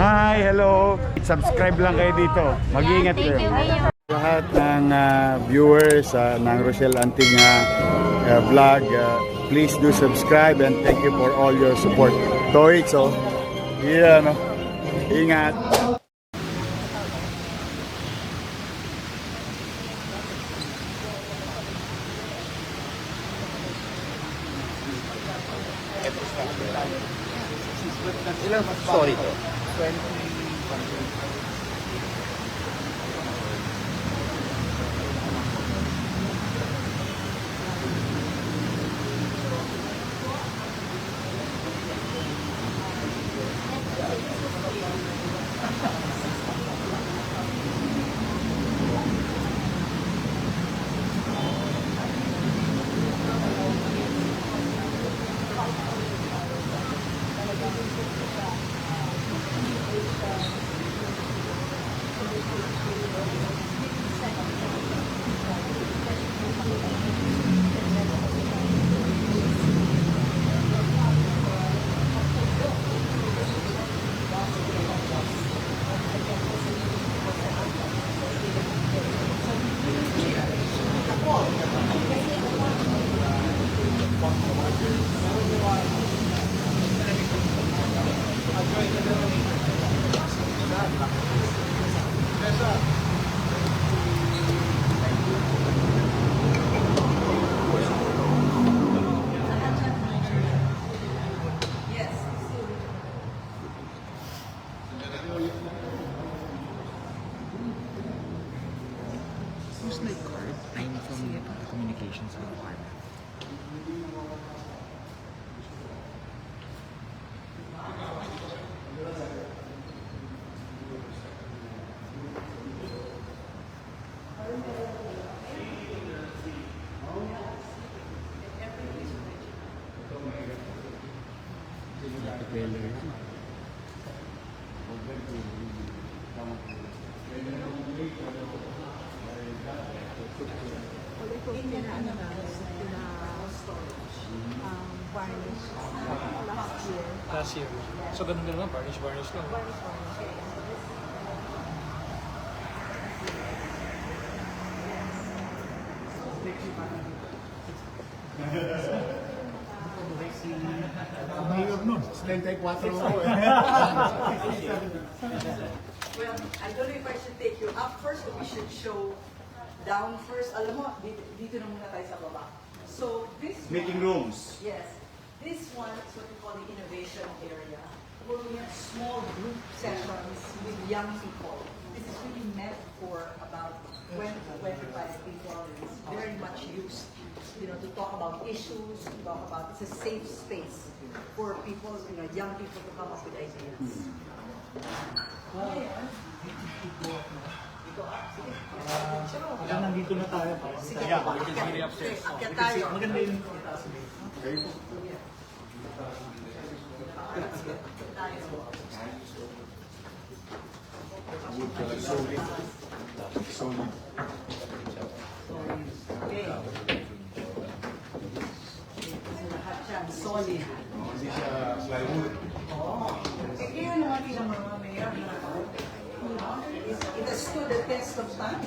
Hi, hello. Subscribe lang kayo dito. Mag-iingat kayo. Lahat ng viewers ng Rochelle Anting vlog, please do subscribe and thank you for all your support. Toits, oh. Yeah, no. Ingat. Ilang story to? 20. Who's my card? I'm from communications department. Varnish last year. So ganun lang, varnish lang. Mayor nun, 34 ako eh. Well, I don't know if I should take you up first or we should show down first. Alam mo, dito na muna tayo sa baba. So this Meeting one, rooms. yes, this one is what we call the innovation area, where we have small group sessions with young people. This is really meant for about 20 to 25 people. It's very much used, to talk about issues, to talk about. It's a safe space for people, young people to come up with ideas. Nandito na tayo pa. Sige, upstairs. akyat tayo. Maganda yun. Okay. Lahat yan, solid. Hindi siya plywood. Kaya naman bilang mga mayor, it has stood the test of time.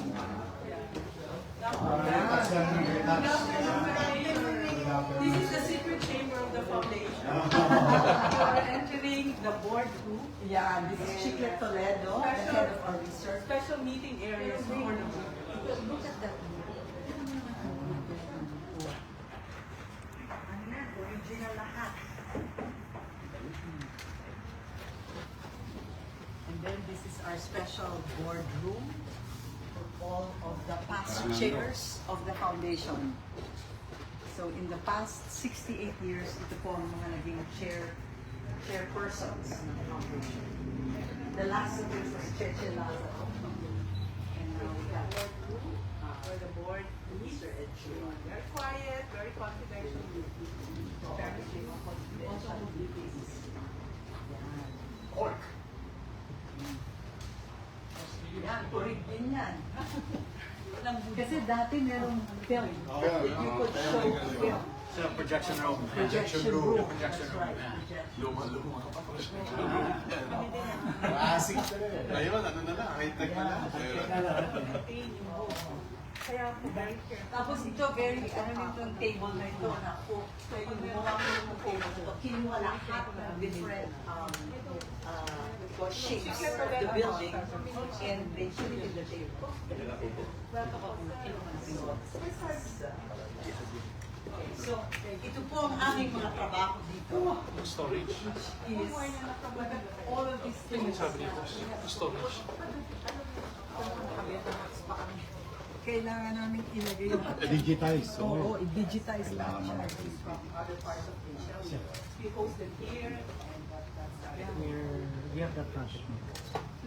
This is the secret chamber of the foundation. You are entering the boardroom. Yeah, this is Chiclet Toledo, the head of our research. Special meeting areas for the board. Look at that. Ano yan? Original lahat. And then this is our special boardroom for all of the past chairs of the foundation. So in the past 68 years, ito po ang mga naging chairpersons ng foundation. The last of this was Cheche Lazaro. And now we got For the board, Mr. Ed Chua. very quiet, very confidential. Also movies. Yan. Cork. Yan, kurig din yan. Kasi dati merong film. You could show film. Sa projection room. Projection room. Projection That's room. right. Projection. Luma-luma. Classic talaga. Ngayon, ano na lang, high-tech na lang. Kaya po, very careful. Tapos ito, very, ano nitong table na ito, na po, so yung gumawa ko ng table na ito, kinuha lahat ng different shapes of the building, and they put it in the table. So, ito po ang aming mga trabaho dito. Storage. Is, all of these things. Sabi niyo, storage. Kailangan namin ilagay yung Digitize. Oo, i-digitize lahat Kailangan siya. naman. From other parts of Asia. We host them here, and We have that project.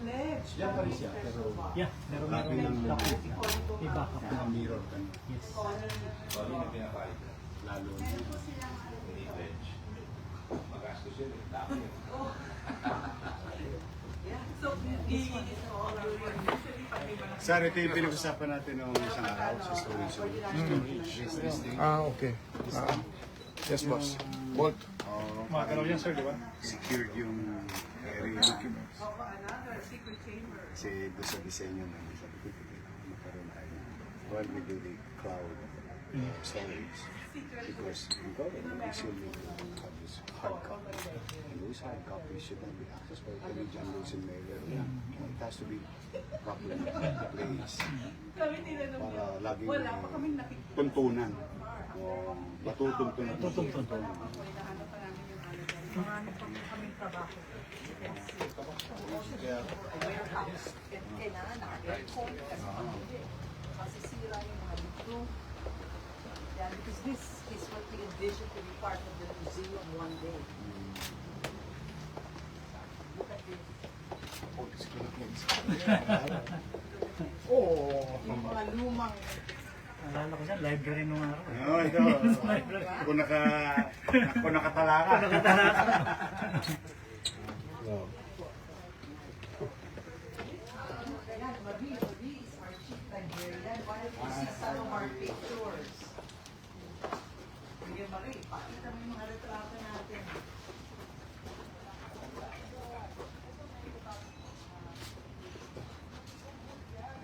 pledge. Yan pa rin siya, pero Yeah, meron laki ng may backup na. ng mirror ka. Yes. Sorry na pinapahit. Lalo na hindi pledge. Magastos yun eh. Dami yun. Yeah. So, i-is all usually pag may mga Sir, ito yung pinag-usapan natin noong isang araw sa storage room. This thing. Okay. Yes, boss. Bolt. Mga galaw yan, sir, di ba? Secured yung area. another secret chamber. Kasi doon sa disenyo na sabi ko, magkaroon tayo. While we do the cloud storage. Because the government usually have this hard copy. And those hard copies should not be accessed by any John Wilson Mayor. It has to be properly placed Kami tinanong niyo, para laging wala pa kaming nakikita. tuntunan. O matutuntunan. Tuntun. Hinahanap pa namin yung ano dyan. Marami pa kaming trabaho. A warehouse. Kailangan naka-aircon kasi hindi. Masisira yung mga dito. Yeah, because this is what we envision to be part of the museum one day. Look at this. Yung mga lumang Alala ko siya, library nung araw. No, ito. Kung nakatalaka. Marie is our chief librarian. Why don't you see some of our pictures? Sige, Marie, pakita mo yung mga retrato natin.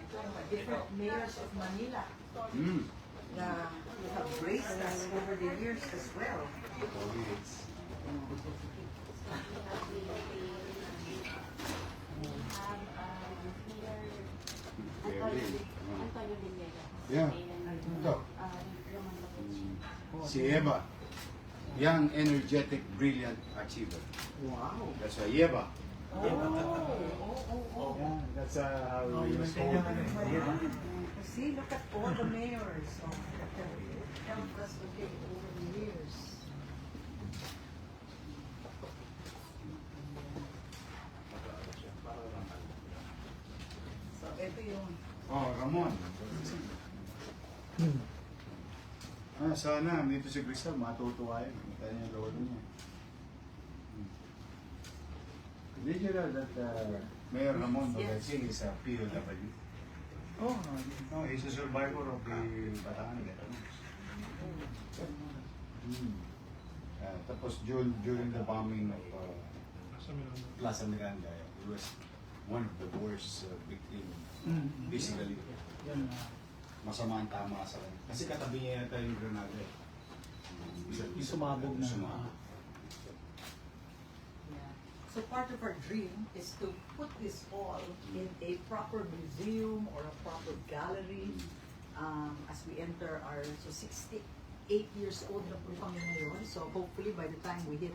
Ito ang mga different mayors of Manila na we have graced us over the years as well. Yeah. Ito. Si Eva. Young, energetic, brilliant achiever. Wow. That's why Eva. Oh. That's how we was told. See, look at all the mayors that have helped us to take over the years. So, ito yung Oh, Ramon. Sana dito si Crystal matutuwa yun. Kita niya yung lolo niya. Did you know that Mayor Ramon Bagasin is a POW? Oh, No, he's a survivor of the Bataan veterans. Tapos during the bombing of Plaza Miranda, he was one of the worst victims. Basically, yun. masama ang tama sa kanya. Kasi katabi niya yata yung granada. Sumabog na. Sumabog. So part of our dream is to put this all in a proper museum or a proper gallery as we enter our 68 years old na po kami ngayon. So hopefully by the time we hit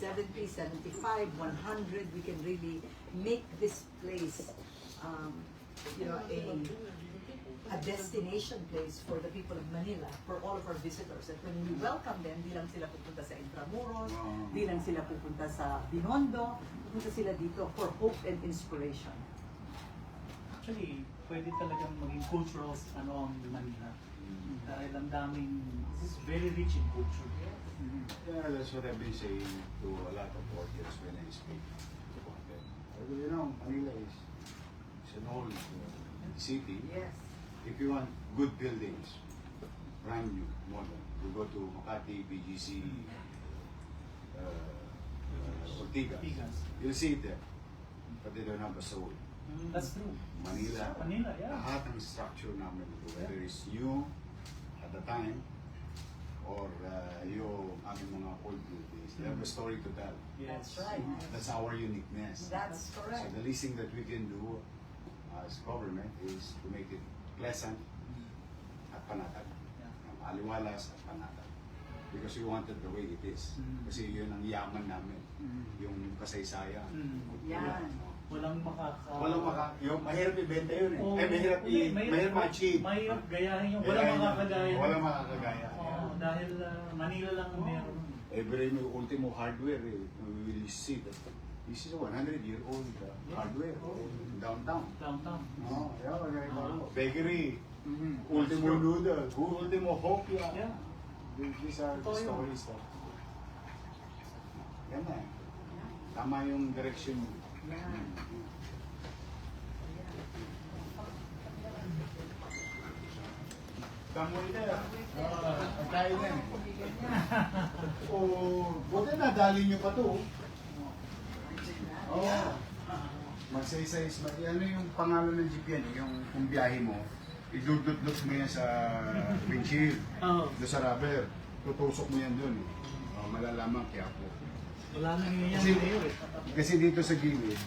70, 75, 100, we can really make this place a destination place for the people of Manila, for all of our visitors. At when we welcome them, di lang sila pupunta sa Intramuros, di lang sila pupunta sa Binondo, pupunta sila dito for hope and inspiration. Actually, pwede talagang maging cultural ang Manila. Dahil ang daming, this is very rich in culture. Yeah, that's what I've been saying to a lot of audience when I speak about them. You know, Manila is an old city. Yes. If you want good buildings, brand new, modern, you go to Makati, BGC, Ortigas. Ortigas. You'll see it there. but they don't have a soul. That's true. Manila, Manila, yeah. lahat ng structure namin, whether it's new at the time, or yung aming mga old beauties, they have a story to tell. That's Yes. right. That's our uniqueness. That's So correct. the least thing that we can do as government is to make it pleasant at panatag. Yeah. Aliwalas at panatag. Because we wanted the way it is. Kasi yun ang yaman namin. Yung kasaysayan. Yan. Walang makaka... Yung mahirap ibenta yun eh. Oo. Mahirap ma-achieve. Mahirap gayahin yung Gayahin walang makakagaya. Walang makakagaya. Oo, dahil Manila lang ang meron. Every ultimo hardware, we will see that this is a 100-year-old hardware in downtown. Downtown. Oh, yeah, bakery, ultimo noodle, ultimo hopia. Yeah. These are the Totoo yun. stories that... Yan na eh. Tama yung direction mo. Yan. Kamoy na yan. Pagkain na eh. Buti nadali nyo pa to. Oh. Magsaysay, ano yung pangalan ng jeep yan? Yung kung biyahe mo, idudot-dot mo yan sa windshield. Oo. Doon sa rubber. Tutusok mo yan doon. Malalaman kaya po. Wala nang yan Kasi, mayor eh. kasi dito sa gilid,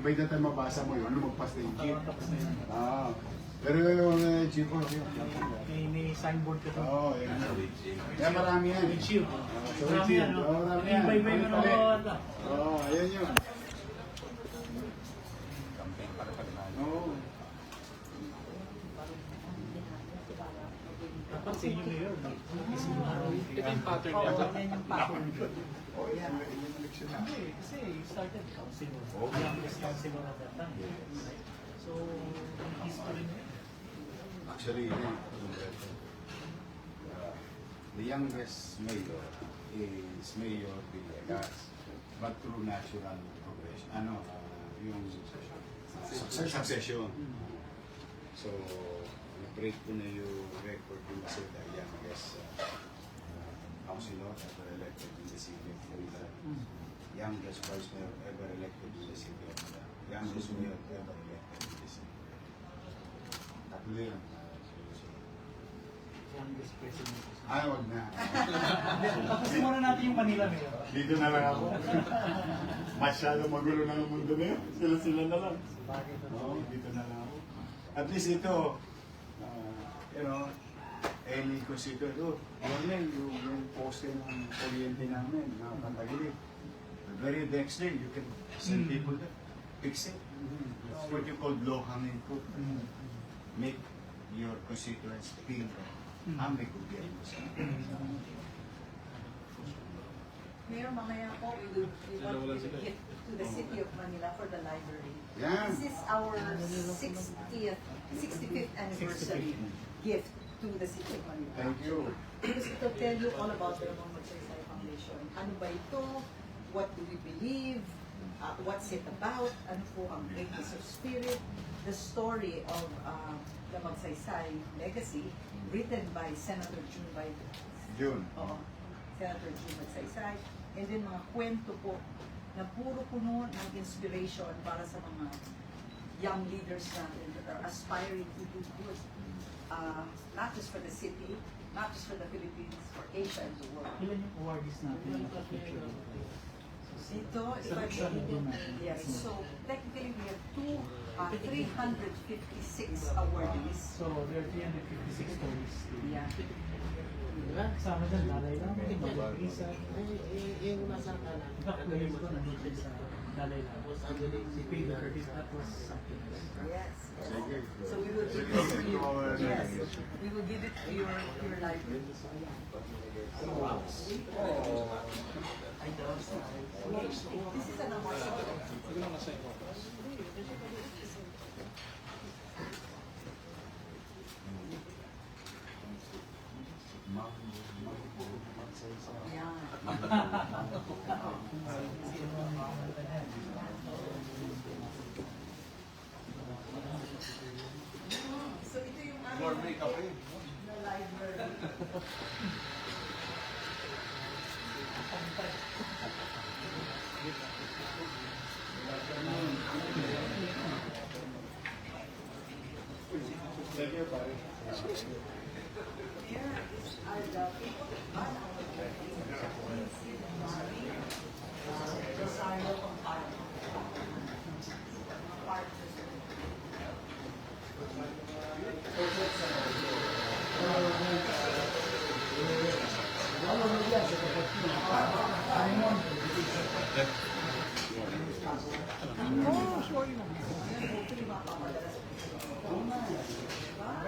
by the time mabasa mo yun, lumagpas na yung jeep. Tapos na yan. Pero yung jeep ko, May signboard ka to. oo, yan. Kaya marami yan. Windshield. Sa Marami windshield. yan, no? Oo, marami yan. Iba-iba yung Balik-balik. mga Oo, ayan yun. Oo. Dapat sa inyo mayor. Ito yung pattern Oo, niya. yan yung pattern. Oh, yan. Yung election na. Hindi, kasi you started councilor. Oo. Youngest councilor at that time. So, history na yun. Actually, yun yung the youngest mayor is Mayor Villegas, but through natural progression. Yung succession. So, na-break ko na yung record yung kasi the youngest councilor ever elected in the city of Manila. Youngest vice mayor ever elected in the city of Manila. Youngest mayor ever elected in the city. Tatlo yun. Youngest president. Ay, wag na. Tapusin muna natin yung Manila mayor. Dito na lang ako. Masyado magulo na ang mundo na yun. Sila-sila na lang. Bakit? Oo, dito na lang ako. At least ito, any consider, yung poste ng kuryente namin, nakakatagilid. The very next day, you can send people there, fix it. It's what you call low-hanging fruit. Make your constituents feel that may gobyerno sa Mayor, mamaya po, we want to give to the city of Manila for the library. Yan. This is our 65th anniversary gift to the city of Manila. Thank you. Because to tell you all about the Ramon Magsaysay Foundation. Ano ba ito? What do we believe? What's it about? Ano po ang greatness of spirit? The story of the Magsaysay legacy written by Senator June June. Oo. Senator June Magsaysay. And then mga kwento po na puro puno ng inspiration para sa mga young leaders natin that are aspiring to do good. Not just for the city, not just for the Philippines, for Asia and the world. Ilan yung awardees natin? Ito, yes, so technically we have 356 awardees. So, there are 356 stories. Yeah. Kasama dyan, Dalai Lama, Isa. Yung nasa kanan. In fact, ngayon ko nandito sa Dalai Lama. Si Pedro Curtis, that was something else. Yes. Sige. So we will give it to you. Yes. We will give it to your library. Ay, daw. This is an award. Sige lang nasa ito. Yeah. So ito yung Gourmet cafe. na library. Here is are the people that run our Rosario Comparo.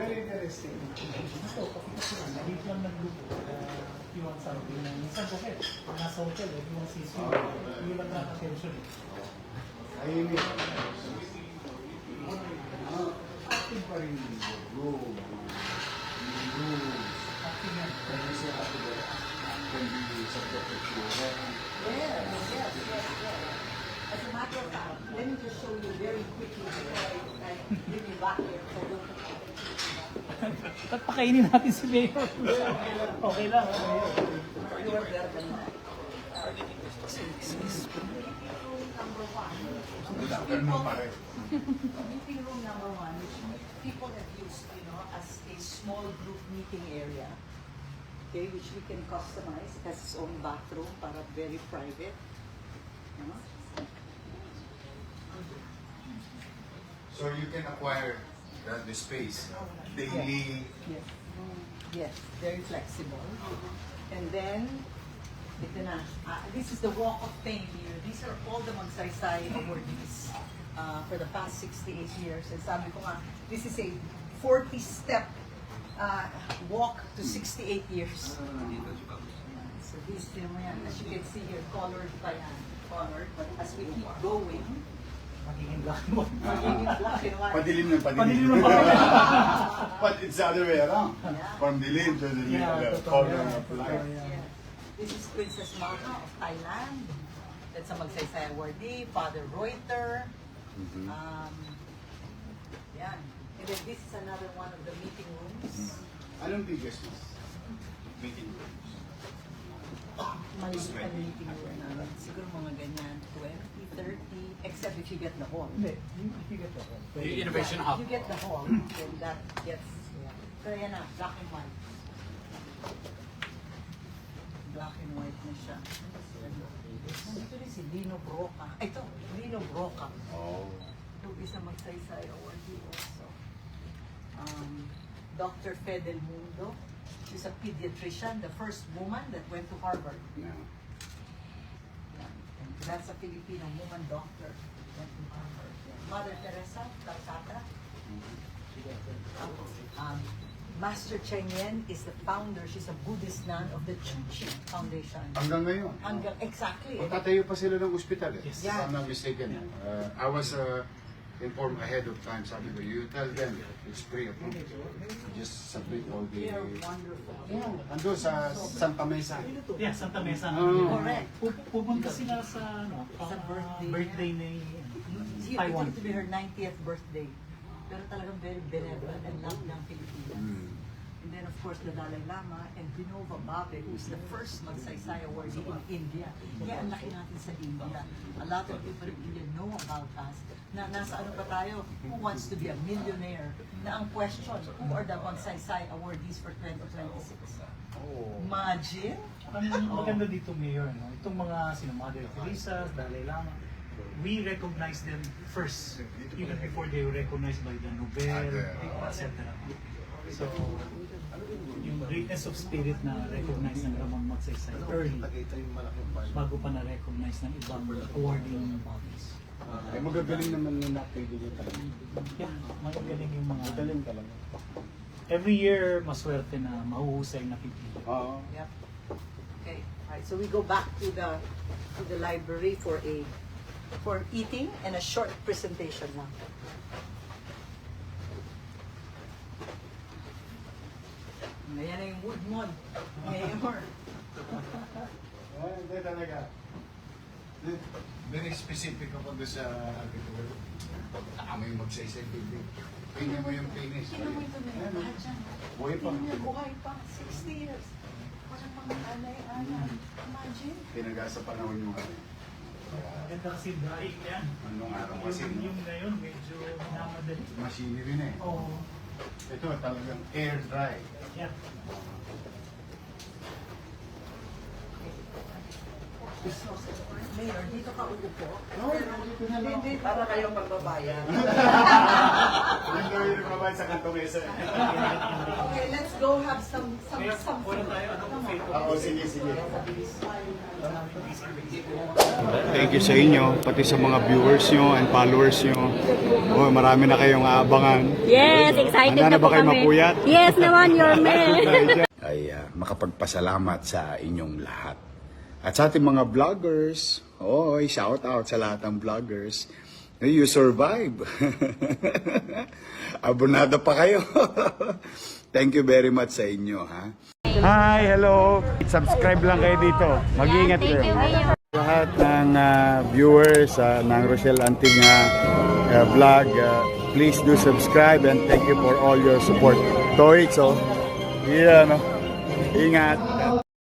Very interesting. Ito, pakita sila, dito lang nagluto. Iwan sabi na, minsan kasi, pag nasa hotel, yung sisi, hindi lang attention eh. Ayun eh. Active pa rin yung room. Active yan. Can be subject to children. Yes. As a matter of fact, let me just show you very quickly before I bring you back here. So don't Ba't pakainin natin si Mayor? Okay lang. you are better than that. Meeting room number one. Meeting room number one, which people have used, as a small group meeting area. Okay, which we can customize. It has its own bathroom para very private. So you can acquire the space daily. Yes, very flexible. And then, ito na. This is the Walk of Fame here. These are all the Magsaysay awardees for the past 68 years. And sabi ko nga, this is a 40-step walk to 68 years. So these, as you can see here, colored by hand. Colored. But as we keep going, Magiging black mo. magiging black and white. Padilim ng Panilim padilim. mo But it's the other way around. Yeah. From dilim to the Yeah, color totoo. of light. Yeah. This is Princess Malha of Thailand. That's a Magsaysay awardee. Father Reuter. Yeah. And then this is another one of the meeting rooms. Anong biggest mas? Meeting rooms. Maliit na meeting room namin. Siguro mga ganyan, 20, 30, except if you get the hall. Hindi, if you get the whole. The Innovation If Hub. you get the hall, then that gets, So yan na, black and white. Black and white na siya. Nandito rin si Lino Broca. Ito, Lino Broca. Oh. Who is a Magsaysay awardee also. Dr. Fedel Mundo. She's a pediatrician, the first woman that went to Harvard. Yeah. And that's a Filipino woman doctor who went to Harvard. Mother Teresa Calcata. Master Cheng Yen is the founder, she's a Buddhist nun of the Chuchi Foundation. Hanggang ngayon. Exactly. Magtatayo pa sila ng ospital eh. Yes. If I'm not mistaken. I was informed ahead of time. Sabi ko, you tell them it's free. Okay? Just submit all the... They are wonderful. Yeah, ando sa Santa Mesa. Yeah, Santa Mesa. Oh. Correct. Pupunta sila sa, Sa birthday birthday ni It's Taiwan. going to be her 90th birthday. Pero talagang very benevolent and love ng Pilipinas. And then of course the Dalai Lama and Vinova Bhabhe, who is the first Magsaysay awardee in India. Kaya ang laki natin sa India. A lot of people in India know about us. Na nasa ano pa tayo, who wants to be a millionaire? Na ang question, who are the Magsaysay awardees for 2026? Imagine? Ang maganda dito, Mayor, no? Itong mga sina Mother Teresa, Dalai Lama, we recognize them first, even before they were recognized by the Nobel, etc. So, yung greatness of spirit na recognize ng Ramon Magsaysay early, bago pa na-recognize ng ibang awarding bodies. Eh, magagaling naman yung napili niyo talaga. Yeah, magagaling yung mga... Magaling talaga. Every year, maswerte na mahuhusay na pipili. Oo. Yep. Okay. Alright, so we go back to the library for eating and a short presentation now. Ayan na yung mood mod. Mayor. Hindi talaga. Very specific ako doon sa article. Amoy magsaysay building. Tingnan mo yung finish. Sino mo ito na Ayan, yun? Dyan. buhay pa. Tingnan, buhay pa. 60 years. Walang mga anay-anay. Imagine. Tinaga sa panahon yung ano. Ganda kasi dahil yan. Anong araw kasi. Yung ngayon, medyo namadali. Machinery na eh. Oo. Ito talagang air dry. Yeah. Mayor, dito ka uupo. Hindi, para kayong magbabayan. Yung gawin yung babae sa kanto mesa. Okay, let's go have some Wala tayo, Oo, sige. Thank you sa inyo, pati sa mga viewers nyo and followers nyo. Oh, marami na kayong aabangan. Yes, excited Handa na na ba po kayo kami. mapuyat? Yes naman, your man. Ay makapagpasalamat sa inyong lahat. At sa ating mga vloggers, shout out sa lahat ng vloggers. You survive. Abonado pa kayo. Thank you very much sa inyo, ha? Hi, hello. Subscribe lang kayo dito. Mag-iingat kayo. Lahat ng viewers ng Rochelle Antig vlog, please do subscribe and thank you for all your support. Toits, yeah, no? Ingat.